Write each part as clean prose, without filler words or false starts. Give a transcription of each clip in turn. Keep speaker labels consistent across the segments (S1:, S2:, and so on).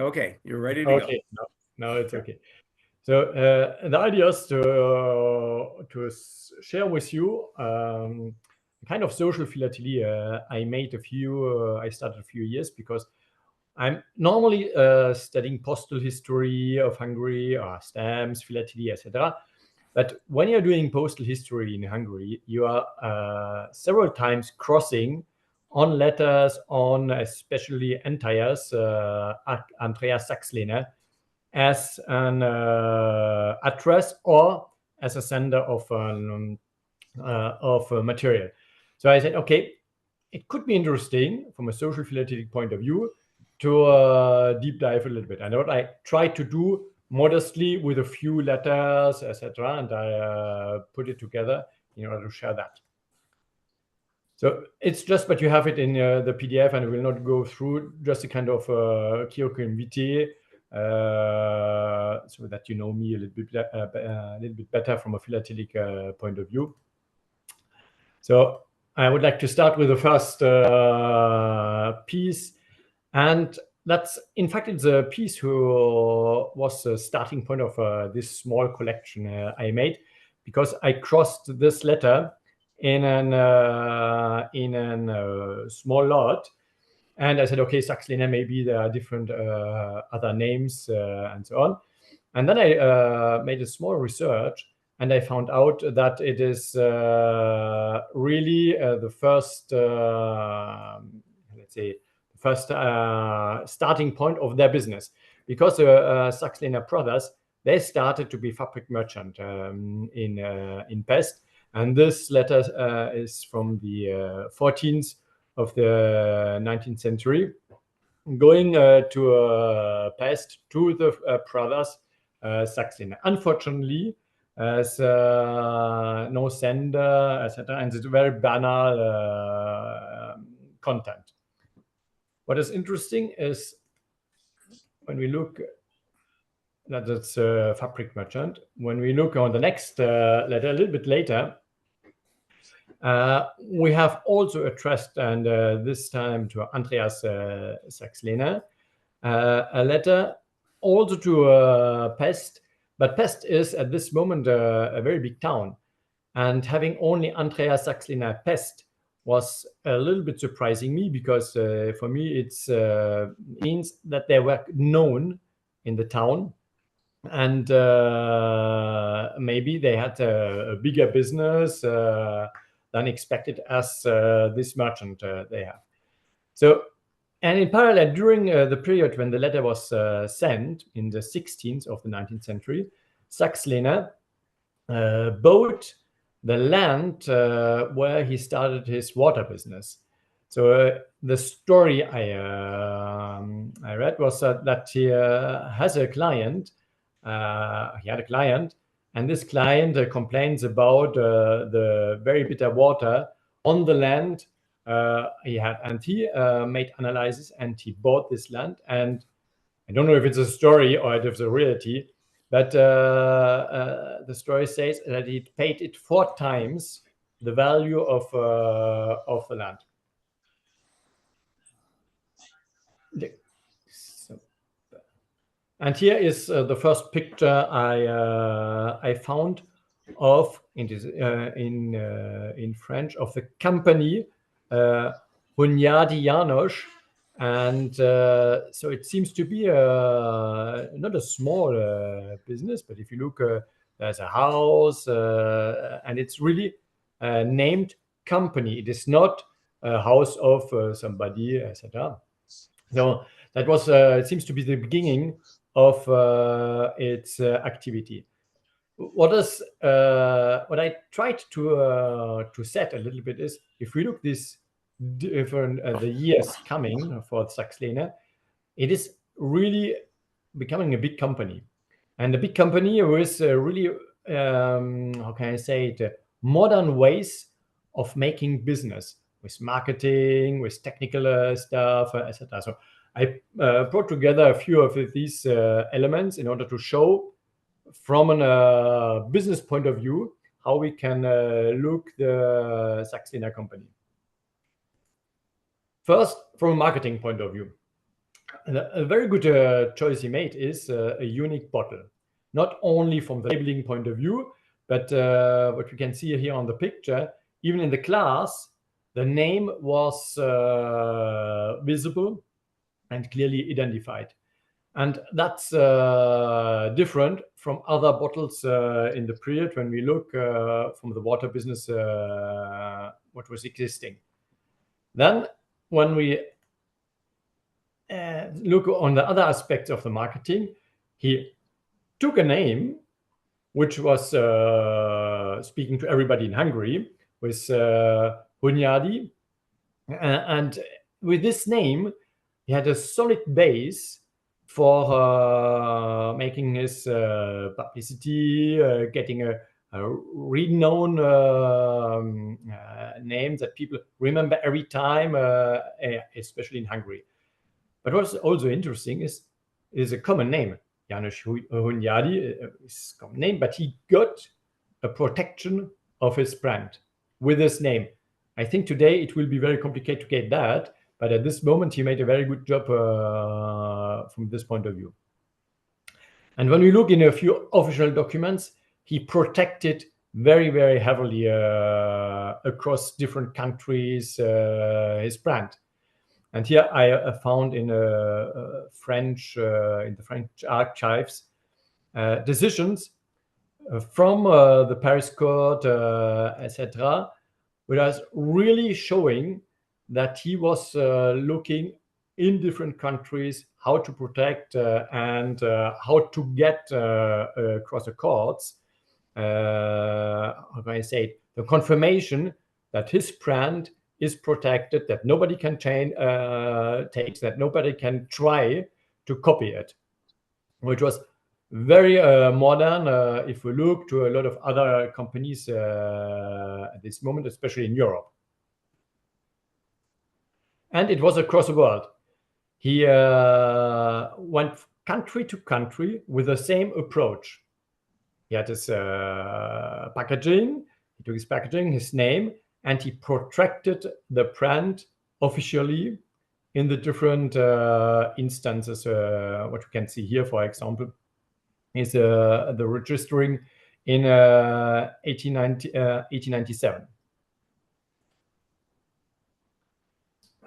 S1: Okay, you're ready to go.
S2: Okay, now it's okay. So the idea is to share with you a kind of social philately I started a few years because I'm normally studying postal history of Hungary or stamps, philately, etc. But when you're doing postal history in Hungary, you are several times crossing on letters, on especially Andreas Saxlehner, as an address or as a sender of material. So I said, okay, it could be interesting from a social philatelic point of view to deep dive a little bit. And what I tried to do modestly with a few letters, etc., and I put it together in order to share that. So it's just, but you have it in the PDF, and we will not go through, just a kind of curriculum vitae, so that you know me a little bit better from a philatelic point of view. So I would like to start with the first piece, and that's, in fact, it's a piece who was the starting point of this small collection I made, because I crossed this letter in an small lot, and I said, okay, Saxlehner, maybe there are different other names and so on. And then I made a small research, and I found out that it is really the first, let's say, first starting point of their business, because the Saxlehner brothers, they started to be fabric merchant in Pest, and this letter is from the 14th of the 19th century, going to Pest to the brothers Saxlehner. Unfortunately, as no sender, etc., and it's very banal content. What is interesting is when we look, that's fabric merchant. When we look on the next letter, a little bit later, we have also addressed, and this time to Andreas Saxlehner, a letter also to Pest, but Pest is at this moment a very big town, and having only Andreas Saxlehner Pest was a little bit surprising me, because for me it's means that they were known in the town, and maybe they had a bigger business than expected as this merchant they have. So, and in parallel, during the period when the letter was sent in the 16th of the 19th century, Saxlehner bought the land where he started his water business. So the story I read was that he has a client. He had a client, and this client complains about the very bitter water on the land he had, and he made analysis, and he bought this land. And I don't know if it's a story or if it's a reality, but the story says that he paid it 4 times the value of the land. And here is the first picture I found of in French, of the company Hunyadi Janos. And so it seems to be not a small business, but if you look, there's a house, and it's really a named company. It is not a house of somebody, etc. So that was, it seems to be the beginning of its activity. What I tried to set a little bit is, if we look this different the years coming for Saxlehner, it is really becoming a big company, and a big company with really how can I say it, modern ways of making business, with marketing, with technical stuff, etc. So I brought together a few of these elements in order to show, from a business point of view, how we can look the Saxlehner company. First, from a marketing point of view, And a very good choice he made is a unique bottle, not only from the labeling point of view, but what we can see here on the picture, even in the glass, the name was visible and clearly identified. And that's different from other bottles in the period when we look from the water business, what was existing. Then when we look on the other aspects of the marketing, he took a name which was speaking to everybody in Hungary, with Hunyadi. And with this name, he had a solid base for making his publicity, getting a renowned name that people remember every time, especially in Hungary. But what's also interesting is a common name. Janusz Hunyadi is a common name, but he got a protection of his brand with his name. I think today it will be very complicated to get that, but at this moment he made a very good job from this point of view. And when we look in a few official documents, he protected very, very heavily across different countries his brand. And here I found in the French archives decisions from the Paris court, etc., which was really showing that he was looking in different countries how to protect and how to get across the courts, how can I say it, the confirmation that his brand is protected, that nobody can take, that nobody can try to copy it, which was very modern if we look to a lot of other companies at this moment, especially in Europe. And it was across the world. He went country to country with the same approach. He had his packaging, he took his packaging, his name, and he protected the brand officially in the different instances. What you can see here, for example, is the registering in 1897.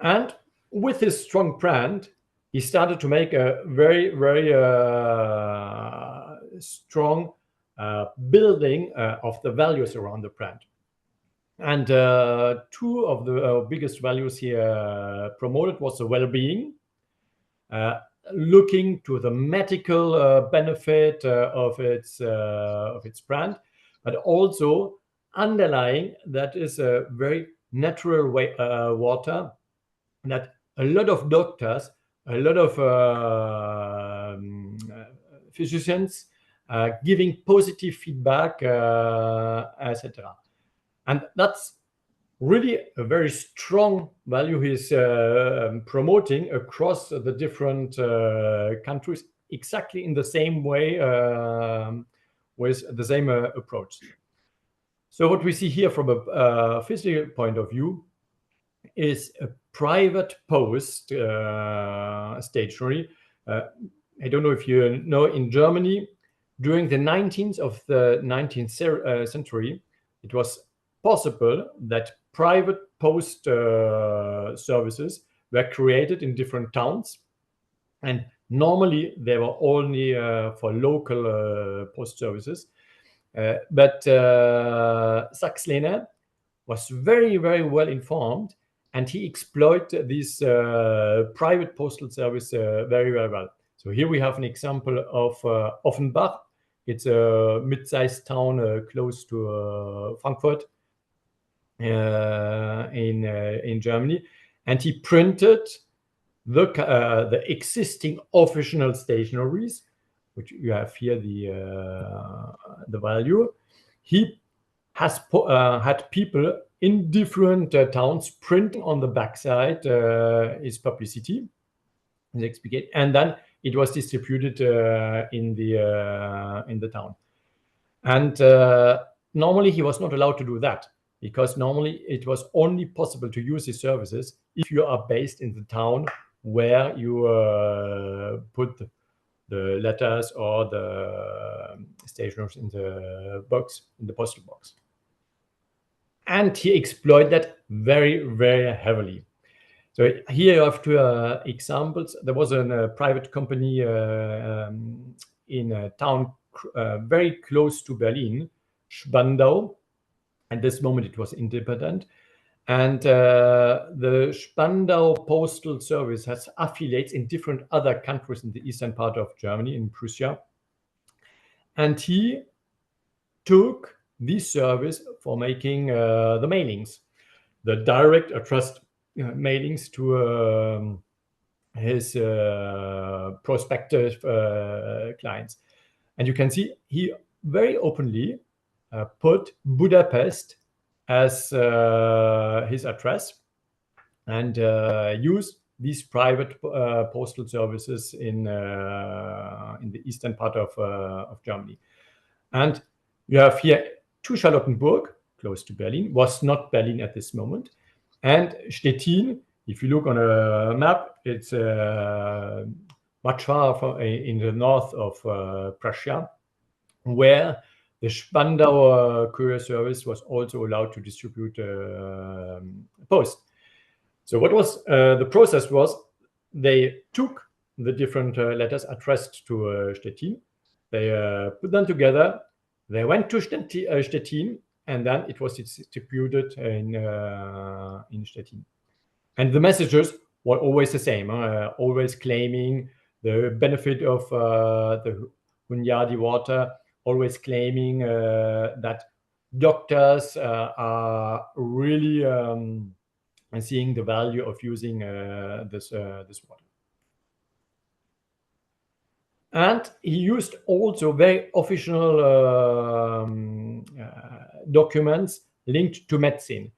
S2: And with his strong brand, he started to make a very, very strong building of the values around the brand. And two of the biggest values he promoted was the well-being, looking to the medical benefit of its brand, but also underlying that is a very natural water, that a lot of doctors, a lot of physicians giving positive feedback, etc. And that's really a very strong value he's promoting across the different countries, exactly in the same way, with the same approach. So what we see here from a physical point of view is a private post stationery. I don't know if you know, in Germany, during the 19th century, it was possible that private post services were created in different towns, and normally they were only for local post services. But Saxlehner was very, very well informed, and he exploited this private postal service very, very well. So here we have an example of Offenbach. It's a mid-sized town close to Frankfurt in Germany, and he printed the existing official stationaries, which you have here the value. He has had people in different towns printing on the backside his publicity, and then it was distributed in the town. And normally he was not allowed to do that, because normally it was only possible to use his services if you are based in the town where you put the letters or the stationers in the box, in the postal box. And he exploited that very, very heavily. So here you have two examples. There was a private company in a town very close to Berlin, Spandau. At this moment, it was independent. And the Spandau Postal Service has affiliates in different other countries in the eastern part of Germany, in Prussia. And he took this service for making the mailings, the direct addressed mailings to his prospective clients. And you can see he very openly put Budapest as his address and used these private postal services in the eastern part of Germany. And you have here to Charlottenburg, close to Berlin, was not Berlin at this moment, and Stettin. If you look on a map, it's much far in the north of Prussia, where the Spandau courier service was also allowed to distribute post. So what was the process was they took the different letters addressed to Stettin, they put them together, they went to Stettin, and then it was distributed in Stettin. And the messages were always the same, always claiming the benefit of the Hunyadi water, always claiming that doctors are really seeing the value of using this water. And he used also very official documents linked to medicine.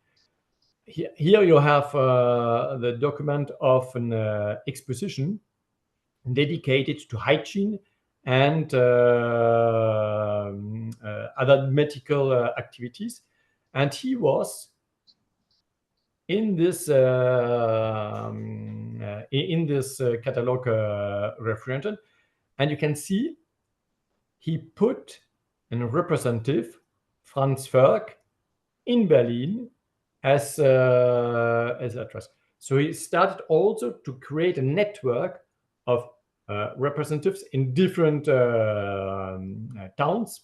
S2: Here you have the document of an exposition dedicated to hygiene and other medical activities. And he was in this catalog referented. And you can see he put a representative, Franz Förk, in Berlin as address. So he started also to create a network of representatives in different towns.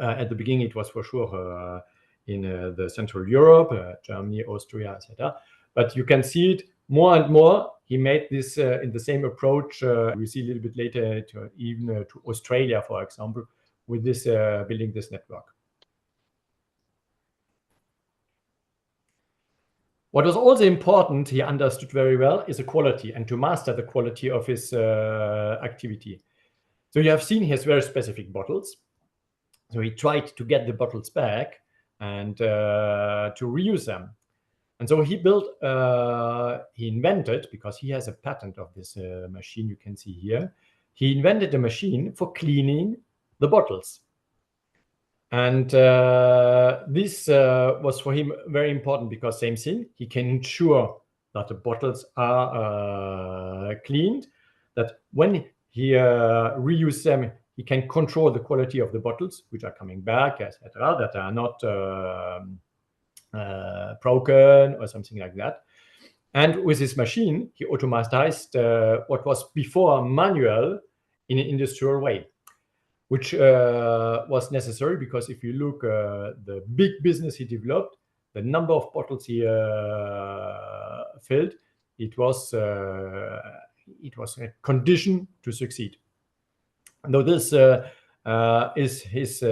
S2: At the beginning, it was for sure in the Central Europe, Germany, Austria, etc. But you can see it more and more. He made this in the same approach. We see a little bit later to even to Australia, for example, with this building this network. What was also important, he understood very well, is the quality and to master the quality of his activity. So you have seen he has very specific bottles. So he tried to get the bottles back and to reuse them. And so he built, he invented, because he has a patent of this machine you can see here, he invented a machine for cleaning the bottles. And this was for him very important because same thing, he can ensure that the bottles are cleaned, that when he reuses them, he can control the quality of the bottles, which are coming back, etc., that are not broken or something like that. And with this machine, he automatized what was before manual in an industrial way, which was necessary because if you look the big business he developed, the number of bottles he filled, it was a condition to succeed. Now this is his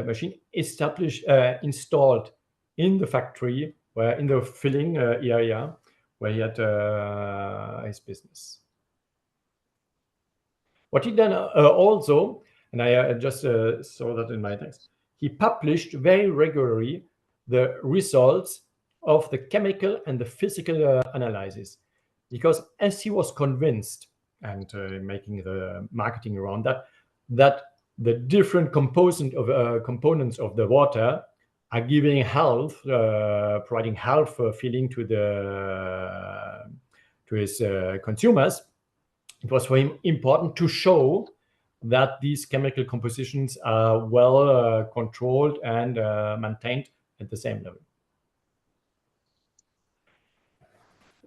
S2: machine installed in the factory, where in the filling area where he had his business. What he done also, and I just saw that in my text, he published very regularly the results of the chemical and the physical analysis, because as he was convinced, and making the marketing around that, that the different components of the water are giving health, providing health feeling to his consumers, it was for him important to show that these chemical compositions are well controlled and maintained at the same level.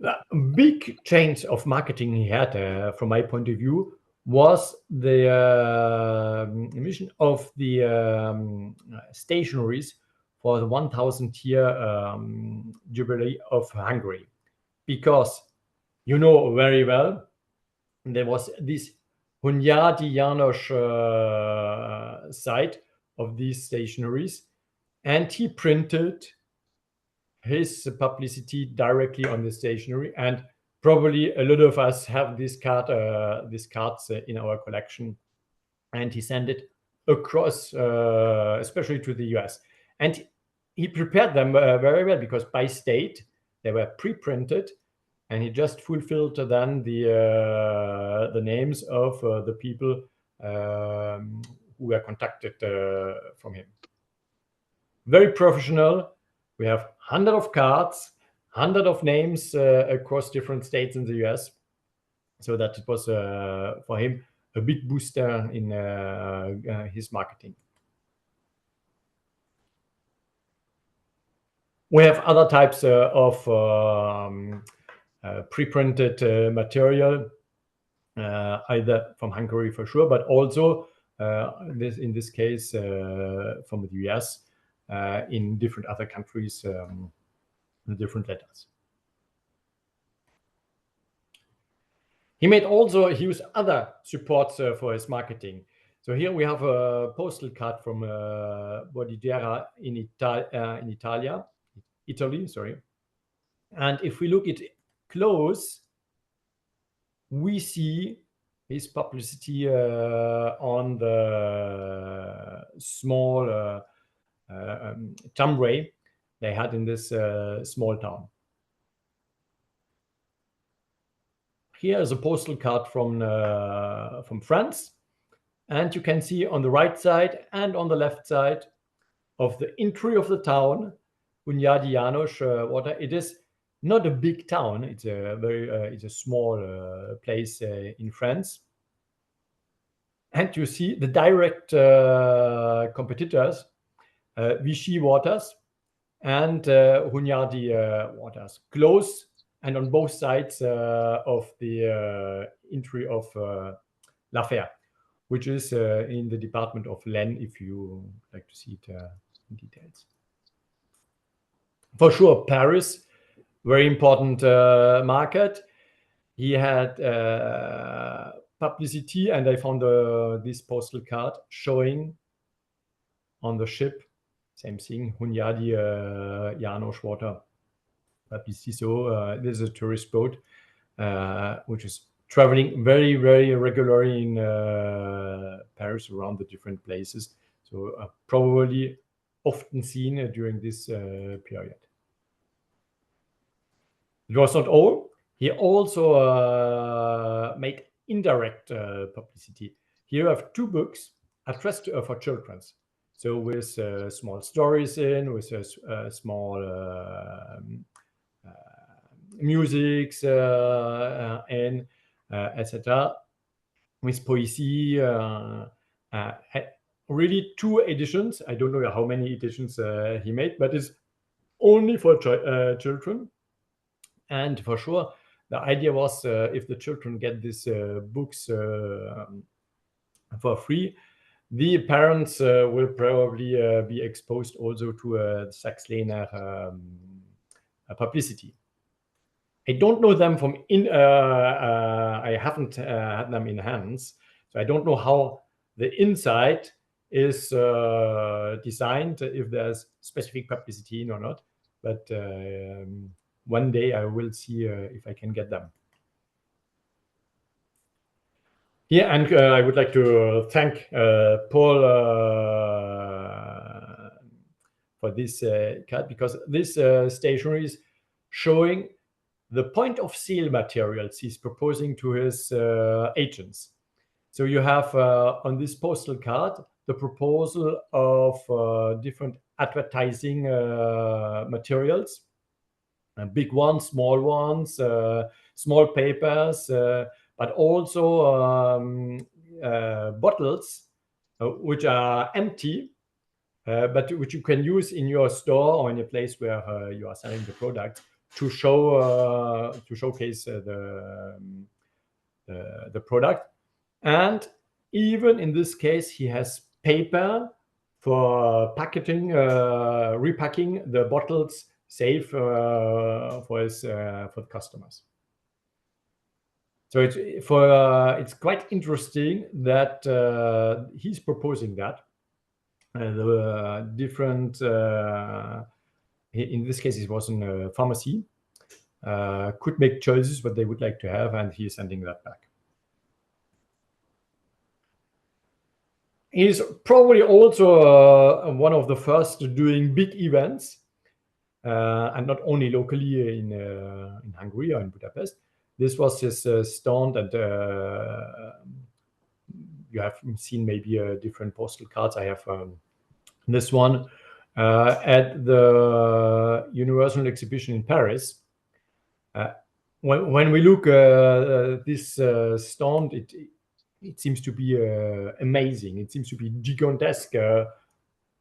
S2: The big change of marketing he had, from my point of view, was the emission of the stationaries for the 1000th year jubilee of Hungary. Because you know very well, there was this Hunyadi János site of these stationaries, and he printed his publicity directly on the stationery. And probably a lot of us have these cards in our collection, and he sent it across, especially to the US. And he prepared them very well, because by state they were pre-printed, and he just fulfilled then the names of the people who were contacted from him. Very professional. We have hundreds of cards, hundreds of names across different states in the US. So that it was for him a big booster in his marketing. We have other types of pre-printed material, either from Hungary for sure, but also in this case from the US, in different other countries, in different letters. He used other supports for his marketing. So here we have a postal card from Bordighera in Italy, sorry. And if we look at it close, we see his publicity on the small tramway they had in this small town. Here is a postal card from France, and you can see on the right side and on the left side of the entry of the town, Hunyadi János water. It is not a big town; it's a small place in France, and you see the direct competitors, Vichy Waters and Hunyadi Waters, close and on both sides of the entry of La Fère, which is in the department of l'Aisne, if you like to see it in details. For sure, Paris, very important market. He had publicity, and I found this postal card showing on the ship, same thing, Hunyadi János water publicity. So there's a tourist boat which is traveling very, very regularly in Paris around the different places. So probably often seen during this period. It was not all. He also made indirect publicity. Here I have two books addressed for children. So with small stories in, with small musics and etc. With poesy, really two editions. I don't know how many editions he made, but it's only for children. And for sure, the idea was if the children get these books for free, the parents will probably be exposed also to Saxlehner publicity. I don't know them from I haven't had them in hands, so I don't know how the inside is designed, if there's specific publicity in or not. But one day I will see if I can get them. Yeah, and I would like to thank Paul for this card, because this stationery is showing the point of sale materials he's proposing to his agents. So you have on this postal card the proposal of different advertising materials, big ones, small ones, small papers, but also bottles which are empty, but which you can use in your store or in a place where you are selling the product to showcase the product. And even in this case, he has paper for packaging, repacking the bottles safe for the customers. So it's quite interesting that he's proposing that the different. In this case, it was in a pharmacy. Could make choices what they would like to have, and he's sending that back. He's probably also one of the first doing big events, and not only locally in Hungary or in Budapest. This was his stand, and you have seen maybe different postal cards. I have this one at the Universal Exhibition in Paris. When we look at this stand, it seems to be amazing. It seems to be gigantesque,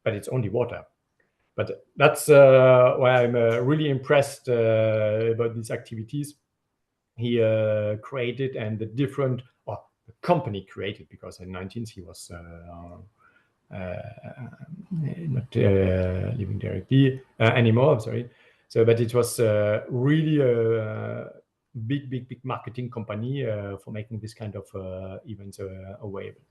S2: but it's only water. But that's why I'm really impressed about these activities he created, and the different, the company created, because in 19th he was not living directly anymore. I'm sorry. So, but it was really a big marketing company for making this kind of events available.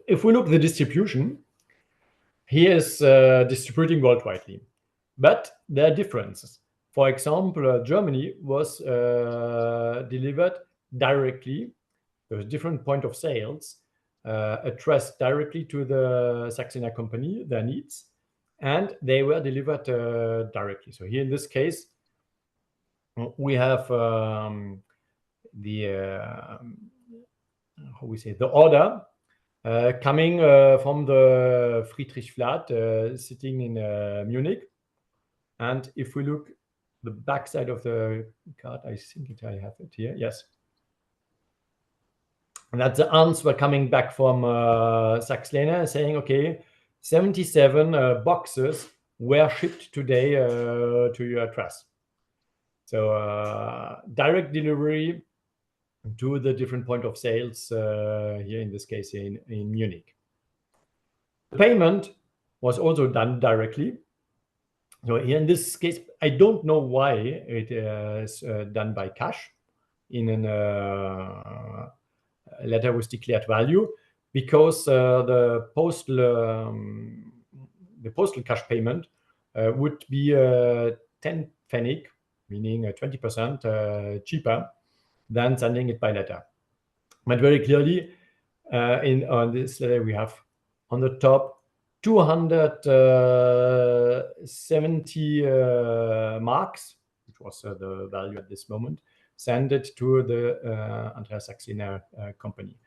S2: If we look at the distribution, he is distributing worldwide, but there are differences. For example, Germany was delivered directly. There was different point of sales addressed directly to the Saxlehner company, their needs, and they were delivered directly. So here in this case, we have the order coming from the Friedrich Flat sitting in Munich. And if we look the back side of the card, I think I have it here. Yes. And that's the answer coming back from Saxlehner saying, okay, 77 boxes were shipped today to your address. So direct delivery to the different point of sales here in this case in Munich. The payment was also done directly. So here in this case, I don't know why it is done by cash in a letter with declared value, because the postal cash payment would be 10 pfennig, meaning 20% cheaper than sending it by letter. But very clearly, on this letter we have on the top 270 marks, which was the value at this moment, send it to the Andreas Saxlehner company.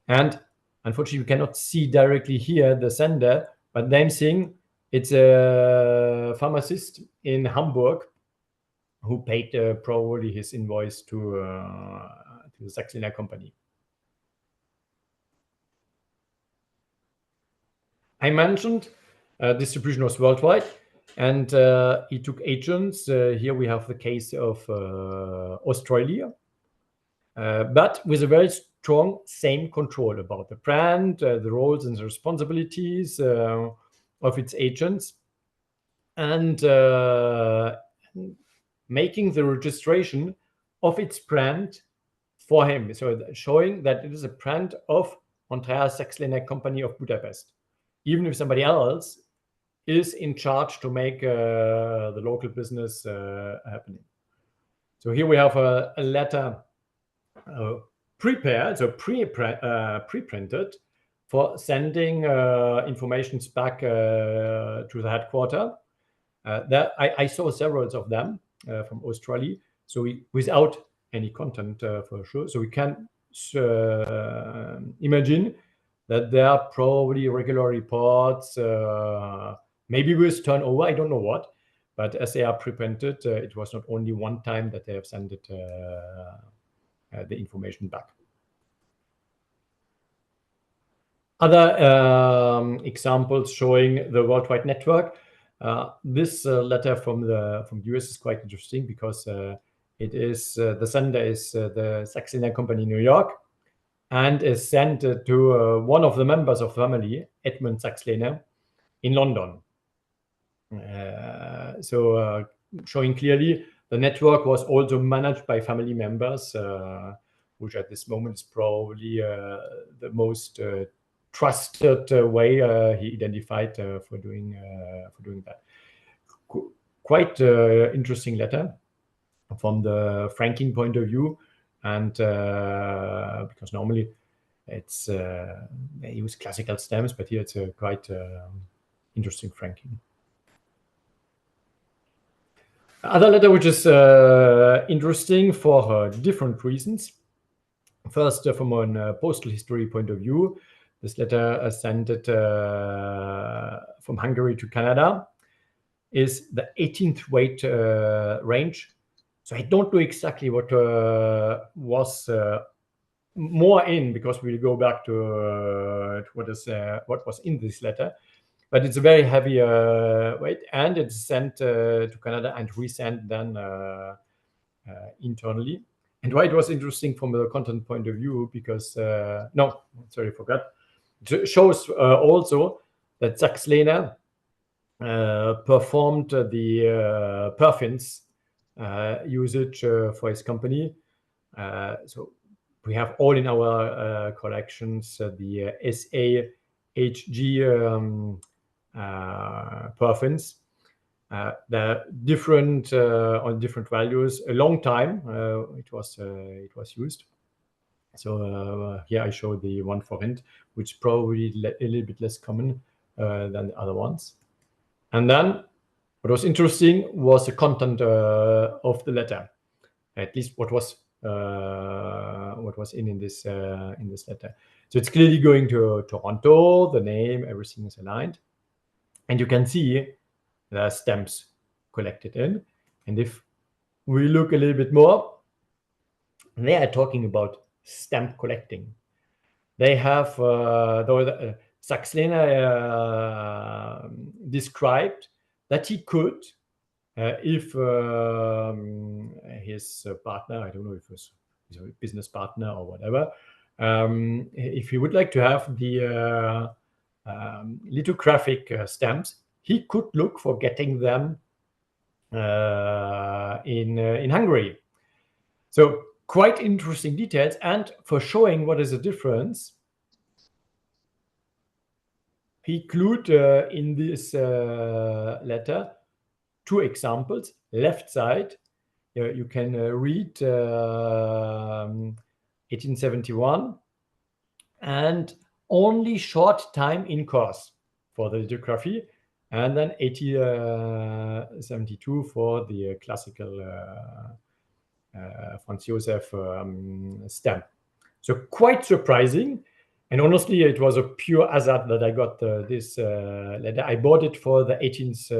S2: And unfortunately, you cannot see directly here the sender, but same thing, it's a pharmacist in Hamburg who paid probably his invoice to the Saxlehner company. I mentioned distribution was worldwide, and he took agents. Here we have the case of Australia, but with a very strong same control about the brand, the roles and the responsibilities of its agents, and making the registration of its brand for him. So showing that it is a brand of Andreas Saxlehner Company of Budapest, even if somebody else is in charge to make the local business happening. So here we have a letter prepared, so pre-printed for sending informations back to the headquarters. I saw several of them from Australia, so without any content for sure. So we can imagine that there are probably regular reports, maybe with turnover, I don't know what, But as they are pre-printed, it was not only one time that they have sent it the information back. Other examples showing the worldwide network. This letter from the US is quite interesting because it is the sender is the Saxlehner company in New York, and is sent to one of the members of the family, Edmund Saxlehner, in London. So showing clearly the network was also managed by family members, which at this moment is probably the most trusted way he identified for doing that. Quite interesting letter from the franking point of view, and because normally it's they use classical stamps, but here it's a quite interesting franking. Other letter which is interesting for different reasons. First, from a postal history point of view, this letter sent it from Hungary to Canada is the 18th weight range. So I don't know exactly what was more in, because we'll go back to what was in this letter. But it's a very heavy weight, and it's sent to Canada and resent then internally. And why it was interesting from the content point of view, because no, sorry, I forgot. It shows also that Saxlehner performed the perfins usage for his company. So we have all in our collections the SAHG perfins. They're different on different values. A long time it was used. So here I show the one for Hint, which probably a little bit less common than the other ones. And then what was interesting was the content of the letter, at least what was in this letter. So it's clearly going to Toronto. The name, everything is aligned, and you can see there are stamps collected in. And if we look a little bit more, they are talking about stamp collecting. They have Saxlehner described that he could, if his partner, I don't know if it was his business partner or whatever, if he would like to have the lithographic stamps, he could look for getting them in Hungary. So quite interesting details, and for showing what is the difference, he included in this letter 2 examples. Left side, you can read 1871 and only short time in course for the lithography, and then 1872 for the classical Franz Josef stamp. So quite surprising. And honestly, it was a pure hazard that I got this letter. I bought it for the 18th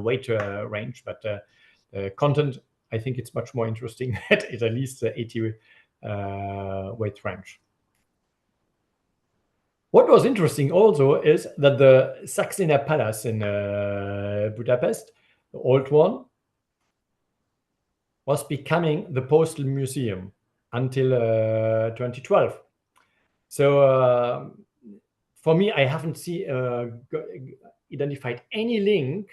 S2: weight range, but content, I think it's much more interesting that it's at least the 80 weight range. What was interesting also is that the Saxlehner Palace in Budapest, the old one, was becoming the Postal Museum until 2012. So for me, I haven't identified any link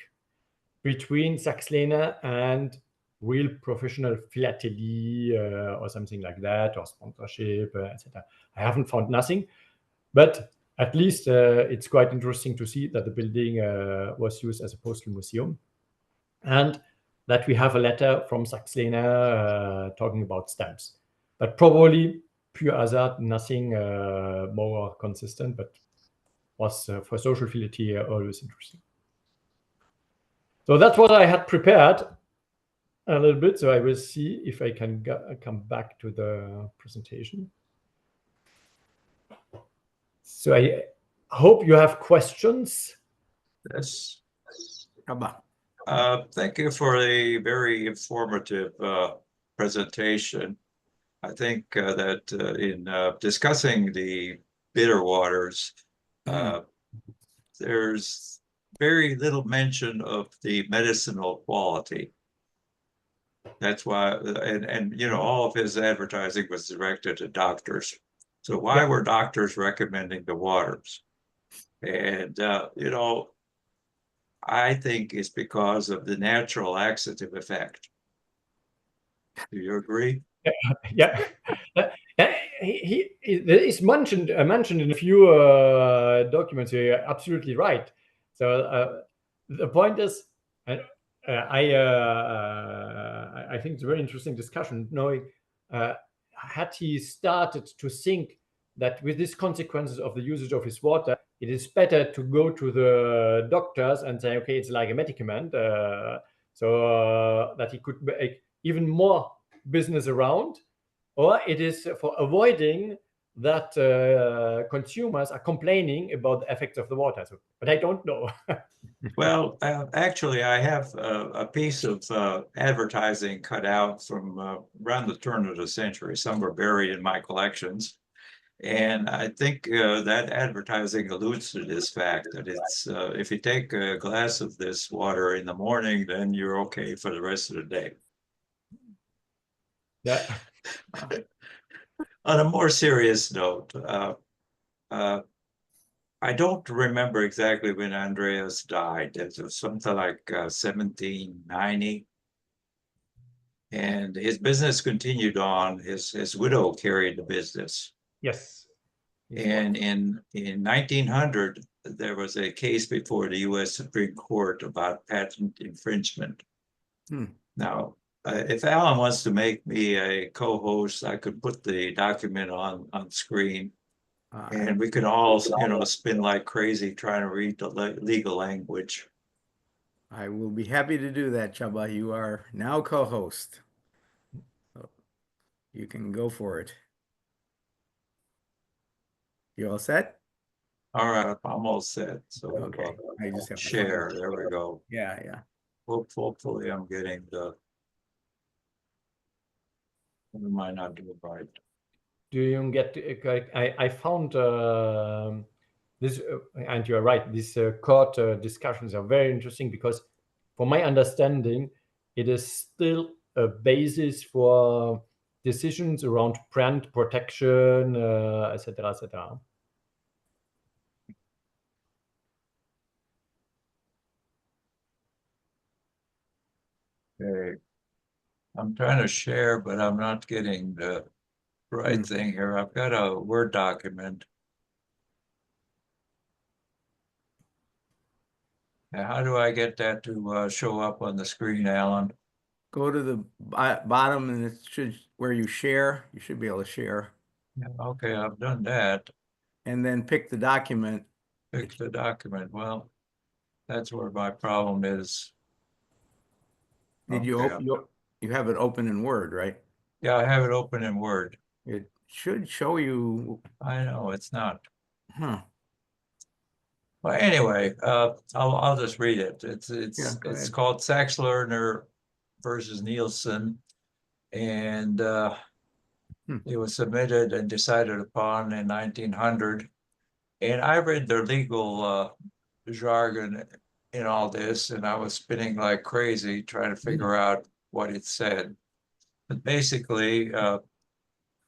S2: between Saxlehner and real professional philately or something like that, or sponsorship, etc. I haven't found nothing, but at least it's quite interesting to see that the building was used as a postal museum, and that we have a letter from Saxlehner talking about stamps. But probably pure hazard, nothing more consistent, but was for social philately always interesting. So that's what I had prepared a little bit. So I will see if I can come back to the presentation. So I hope you have questions.
S1: Yes. Chaba.
S3: Thank you for a very informative presentation. I think that in discussing the bitter waters, there's very little mention of the medicinal quality. That's why, and you know, all of his advertising was directed to doctors. So why were doctors recommending the waters? And you know, I think it's because of the natural laxative effect. Do you agree?
S2: Yeah. It's mentioned in a few documents here. You're absolutely right. So the point is, I think it's a very interesting discussion. Knowing had he started to think that with these consequences of the usage of his water, it is better to go to the doctors and say, okay, it's like a medicament, so that he could make even more business around, or it is for avoiding that consumers are complaining about the effects of the water. So, but I don't know.
S3: Well, actually, I have a piece of advertising cut out from around the turn of the century. Some are buried in my collections. And I think that advertising alludes to this fact that it's if you take a glass of this water in the morning, then you're okay for the rest of the day.
S2: Yeah.
S3: On a more serious note, I don't remember exactly when Andreas died. It was something like 1790. And his business continued on. His widow carried the business.
S2: Yes.
S3: And in 1900, there was a case before the U.S. Supreme Court about patent infringement. Now, if Alan wants to make me a co-host, I could put the document on screen, and we could all, you know, spin like crazy trying to read the legal language.
S1: I will be happy to do that, Chaba. You are now co-host. So you can go for it. You all set?
S3: All right, I'm all set. So
S1: Okay. I just have to
S3: share.
S1: find.
S3: There we go.
S1: Yeah.
S3: Hopefully, I'm getting the. We might not do it right.
S2: Do you get? I found this, and you're right. These court discussions are very interesting because, from my understanding, it is still a basis for decisions around brand protection, etc., etc.
S3: Okay. I'm trying to share, but I'm not getting the right thing here. I've got a Word document. Now, how do I get that to show up on the screen, Alan?
S1: Go to the bottom and it should, where you share, you should be able to share.
S3: Yeah, okay, I've done that.
S1: And then pick the document.
S3: Pick the document. Well, that's where my problem is.
S1: Did you have it open in Word, right?
S3: Yeah, I have it open in Word.
S1: It should show you.
S3: I know it's not.
S1: Huh.
S3: Well, anyway, I'll just read it. It's
S1: Go ahead.
S3: called Saxlehner versus Nielsen, and it was submitted and decided upon in 1900. And I read the legal jargon in all this, and I was spinning like crazy trying to figure out what it said. But basically,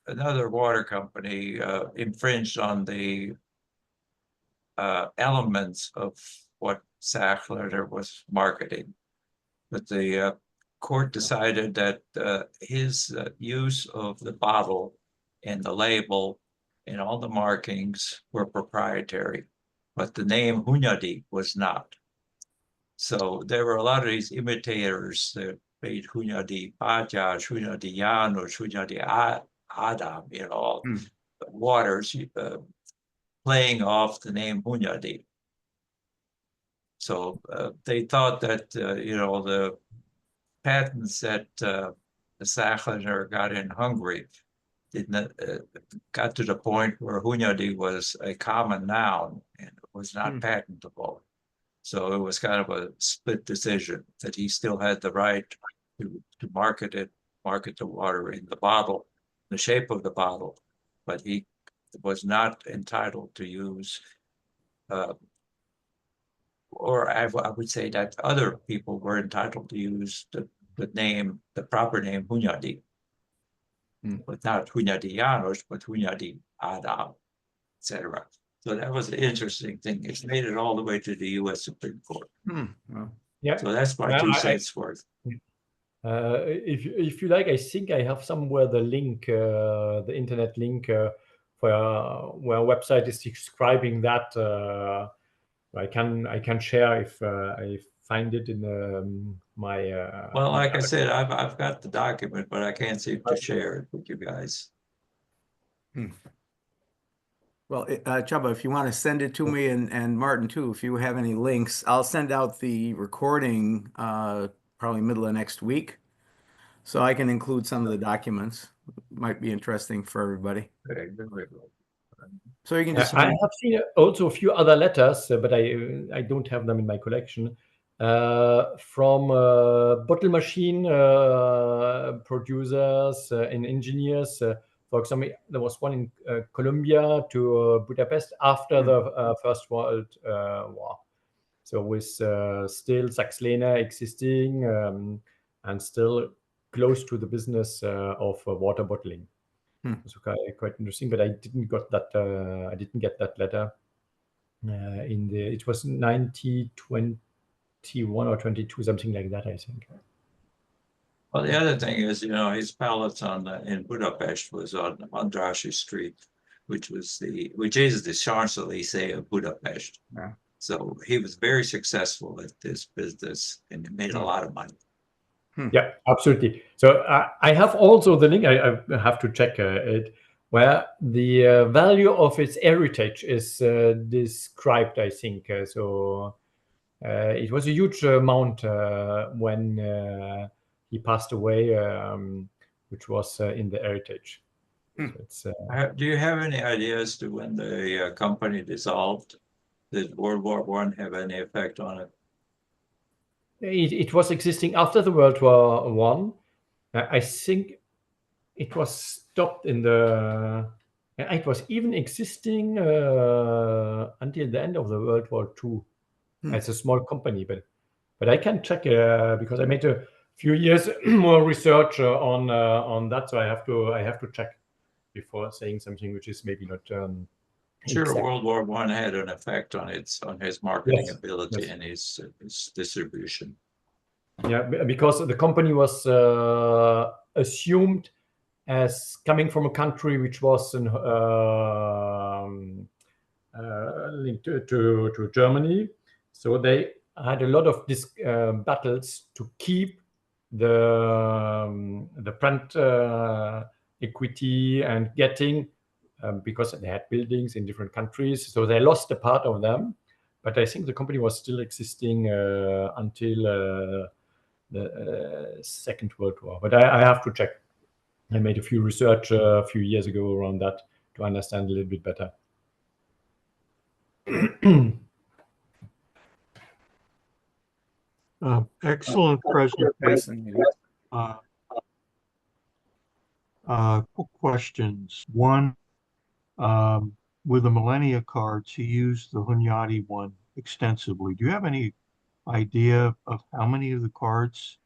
S3: another water company infringed on the elements of what Saxlehner was marketing. But the court decided that his use of the bottle and the label and all the markings were proprietary, but the name Hunyadi was not. So there were a lot of these imitators that made Hunyadi Bajaj, Hunyadi Janos, Hunyadi Adam, you know, waters playing off the name Hunyadi. So they thought that, you know, the patents that the Saxlehner got in Hungary didn't got to the point where Hunyadi was a common noun and was not patentable. So it was kind of a split decision that he still had the right to market the water in the bottle, the shape of the bottle, but he was not entitled to use, or I would say that other people were entitled to use the proper name Hunyadi. But not Hunyadi Janos, but Hunyadi Adam, etc. So that was an interesting thing. It's made it all the way to the U.S. Supreme Court.
S1: Well,
S2: Yeah.
S3: So that's my 2 cents worth.
S2: If you like, I think I have somewhere the link, the internet link where a website is describing that. I can share if I find it in my.
S3: Well, like I said, I've got the document, but I can't seem to share it with you guys.
S1: Well, Csaba, if you want to send it to me and Martin too, if you have any links, I'll send out the recording probably middle of next week, so I can include some of the documents. Might be interesting for everybody.
S3: Okay, very good.
S1: So you can just
S2: I have seen also a few other letters, but I don't have them in my collection. From bottle machine producers and engineers. For example, there was one in Colombia to Budapest after the First World War. So with still Saxlehner existing and still close to the business of water bottling. It's quite interesting, but I didn't get that letter it was 1921 or 22, something like that, I think.
S3: Well, the other thing is, his pallets in Budapest was on Andrassy Street, which is the Champs-Élysées of Budapest.
S1: Yeah.
S3: So he was very successful at this business and he made a lot of money.
S2: Yeah, absolutely. So I have also the link. I have to check it, where the value of its heritage is described, I think. So it was a huge amount when he passed away, which was in the heritage. So it's,
S3: Do you have any idea as to when the company dissolved? Did World War I have any effect on it?
S2: it was existing after the World War One. I think it was stopped in the. It was even existing until the end of the World War II as a small company, but I can check because I made a few years more research on that, so I have to check before saying something which is maybe not.
S3: Sure,
S2: exact.
S3: World War I had an effect on his marketing
S2: Yes,
S3: ability
S2: yes.
S3: and his distribution.
S2: Yeah, because the company was assumed as coming from a country which was linked to Germany, so they had a lot of battles to keep the brand equity and getting because they had buildings in different countries, so they lost a part of them. But I think the company was still existing until the Second World War. But I have to check. I made a few research a few years ago around that to understand a little bit better.
S4: Excellent presentation.
S1: fascinating.
S4: Quick questions. One, with the Millennia cards, he used the Hunyadi one extensively. Do you have any idea of how many of the cards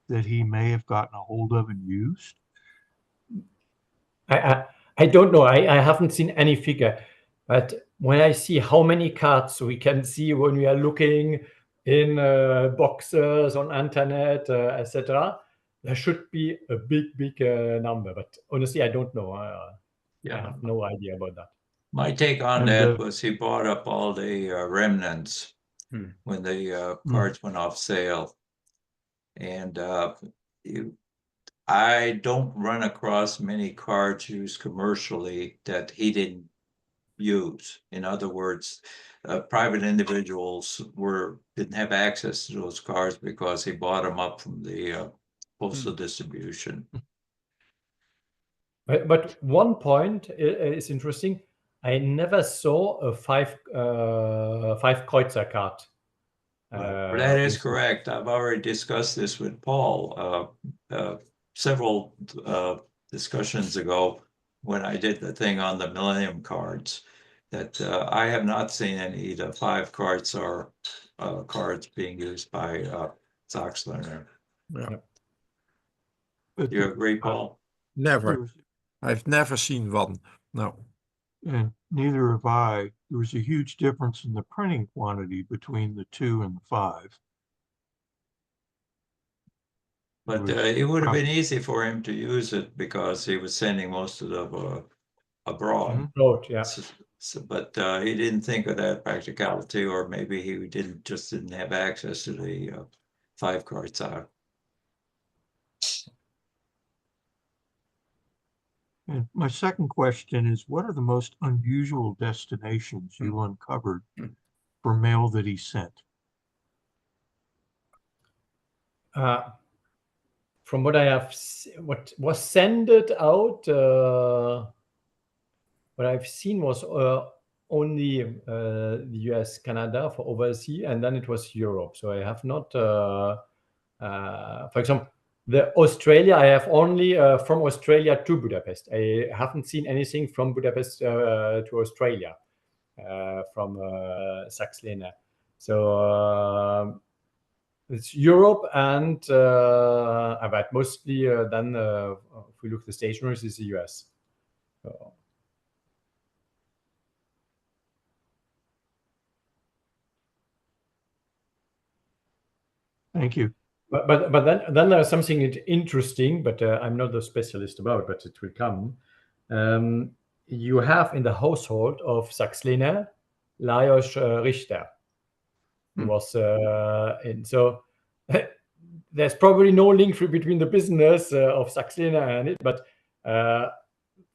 S4: that he may have gotten a hold of and used?
S2: I don't know. I haven't seen any figure, but when I see how many cards we can see when we are looking in boxes on internet, etc., there should be a big number. But honestly, I don't know. I have no idea about that.
S3: My take on that was he bought up all the remnants when the cards went off sale. And I don't run across many cards used commercially that he didn't use. In other words, private individuals didn't have access to those cards because he bought them up from the postal distribution.
S2: But one point is interesting. I never saw a five kreuzer card.
S3: That is correct. I've already discussed this with Paul several discussions ago when I did the thing on the Millennium cards, that I have not seen any of the 5 cards or cards being used by Saxlehner.
S5: Yeah.
S4: But
S3: You agree, Paul?
S5: Never.
S4: there's-
S5: I've never seen one. No.
S4: And neither have I. There was a huge difference in the printing quantity between the 2 and the 5.
S3: But it would have been easy for him to use it because he was sending most of them abroad.
S4: Mhm.
S2: Road, yeah.
S3: But he didn't think of that practicality, or maybe he didn't have access to the 5 cards out.
S4: And my second question is, what are the most unusual destinations you uncovered for mail that he sent?
S2: From what I have, what was sent out, what I've seen was only the US, Canada for overseas, and then it was Europe. So I have not, for example, the Australia, I have only from Australia to Budapest. I haven't seen anything from Budapest to Australia from Saxlehner. So it's Europe and but mostly then if we look at the stationaries, is the US. So,
S4: Thank you.
S2: but then there's something interesting, but I'm not a specialist about, but it will come. You have in the household of Saxlehner, Lajos Richter, who was in. So there's probably no link between the business of Saxlehner and it, but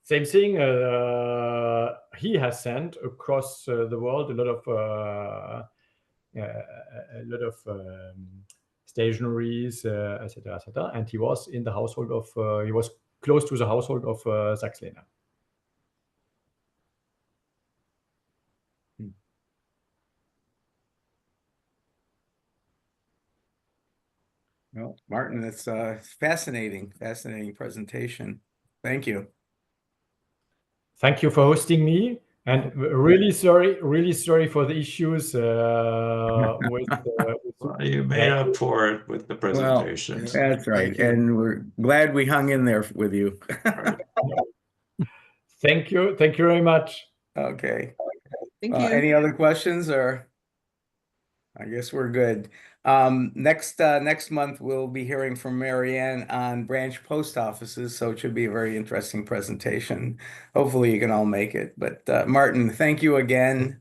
S2: same thing. He has sent across the world a lot of stationaries, etc., etc. And he was in the household of. He was close to the household of Saxlehner.
S1: Well, Martin, it's fascinating presentation. Thank you.
S2: Thank you for hosting me, and really sorry for the issues with.
S3: Well, you made up for it with the presentations.
S1: That's right.
S5: Thank you.
S1: And we're glad we hung in there with you.
S3: Right.
S2: Thank you very much.
S1: Okay.
S6: Thank you.
S1: Any other questions, or I guess we're good. Next month we'll be hearing from Marianne on branch post offices, so it should be a very interesting presentation. Hopefully you can all make it. But Martin, thank you again.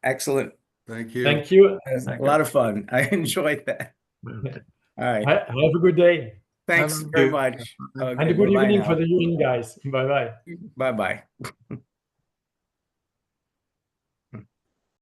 S1: Excellent.
S5: Thank you.
S2: Thank you.
S1: A lot of fun. I enjoyed that. All right.
S2: Have a good day.
S1: Thanks
S5: Have a
S1: very
S5: good-
S1: much.
S2: And
S1: Okay,
S2: a good
S1: bye-bye
S2: evening
S1: now.
S2: for the union guys. Bye bye.
S1: Bye-bye.